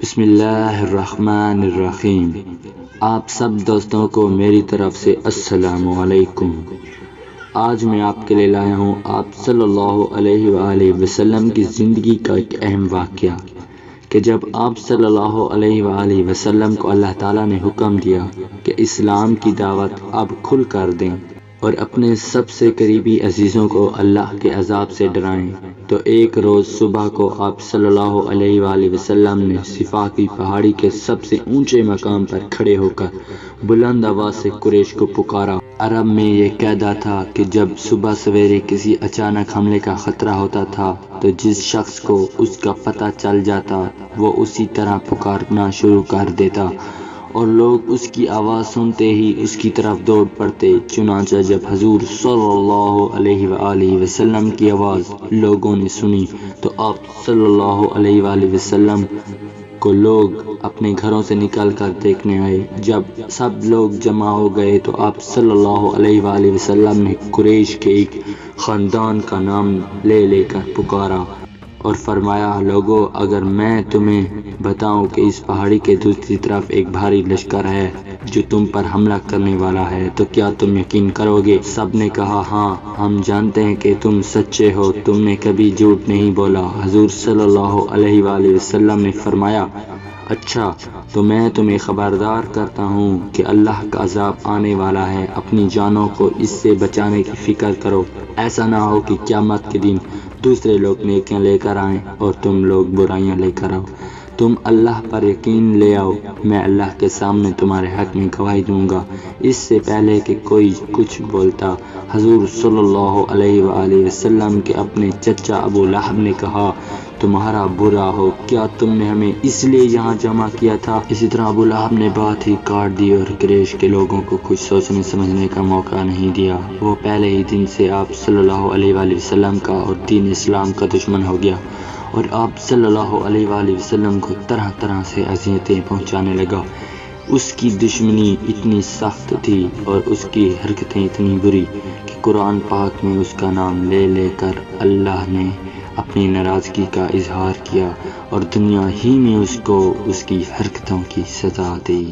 بسم اللہ الرحمن الرحیم۔ آپ سب دوستوں کو میری طرف سے السلام علیکم۔ آج میں آپ کے لیے لایا ہوں آپ صلی اللہ علیہ وآلہ وسلم کی زندگی کا ایک اہم واقعہ کہ جب آپ صلی اللہ علیہ وآلہ وسلم کو اللہ تعالیٰ نے حکم دیا کہ اسلام کی دعوت اب کھل کر دیں اور اپنے سب سے قریبی عزیزوں کو اللہ کے عذاب سے ڈرائیں، تو ایک روز صبح کو آپ صلی اللہ علیہ وآلہ وسلم نے صفا کی پہاڑی کے سب سے اونچے مقام پر کھڑے ہو کر بلند آواز سے قریش کو پکارا۔ عرب میں یہ قاعدہ تھا کہ جب صبح سویرے کسی اچانک حملے کا خطرہ ہوتا تھا تو جس شخص کو اس کا پتہ چل جاتا وہ اسی طرح پکارنا شروع کر دیتا اور لوگ اس کی آواز سنتے ہی اس کی طرف دوڑ پڑتے۔ چنانچہ جب حضور صلی اللہ علیہ وآلہ وسلم کی آواز لوگوں نے سنی تو آپ صلی اللہ علیہ وآلہ وسلم کو لوگ اپنے گھروں سے نکل کر دیکھنے آئے۔ جب سب لوگ جمع ہو گئے تو آپ صلی اللہ علیہ وآلہ وسلم نے قریش کے ایک خاندان کا نام لے کر پکارا اور فرمایا، لوگو اگر میں تمہیں بتاؤں کہ اس پہاڑی کے دوسری طرف ایک بھاری لشکر ہے جو تم پر حملہ کرنے والا ہے تو کیا تم یقین کرو گے؟ سب نے کہا، ہاں ہم جانتے ہیں کہ تم سچے ہو، تم نے کبھی جھوٹ نہیں بولا۔ حضور صلی اللہ علیہ وآلہ وسلم نے فرمایا، اچھا تو میں تمہیں خبردار کرتا ہوں کہ اللہ کا عذاب آنے والا ہے، اپنی جانوں کو اس سے بچانے کی فکر کرو، ایسا نہ ہو کہ قیامت کے دن دوسرے لوگ نیکیاں لے کر آئیں اور تم لوگ برائیاں لے کر آؤ۔ تم اللہ پر یقین لے آؤ، میں اللہ کے سامنے تمہارے حق میں گواہی دوں گا۔ اس سے پہلے کہ کوئی کچھ بولتا، حضور صلی اللہ علیہ وآلہ وسلم کے اپنے چچا ابو لہب نے کہا، تمہارا برا ہو، کیا تم نے ہمیں اس لیے یہاں جمع کیا تھا؟ اسی طرح ابو لہب نے بات ہی کاٹ دی اور قریش کے لوگوں کو کچھ سوچنے سمجھنے کا موقع نہیں دیا۔ وہ پہلے ہی دن سے آپ صلی اللہ علیہ وآلہ وسلم کا اور دین اسلام کا دشمن ہو گیا اور آپ صلی اللہ علیہ وآلہ وسلم کو طرح طرح سے اذیتیں پہنچانے لگا۔ اس کی دشمنی اتنی سخت تھی اور اس کی حرکتیں اتنی بری کہ قرآن پاک میں اس کا نام لے کر اللہ نے اپنی ناراضگی کا اظہار کیا اور دنیا ہی میں اس کو اس کی حرکتوں کی سزا دی۔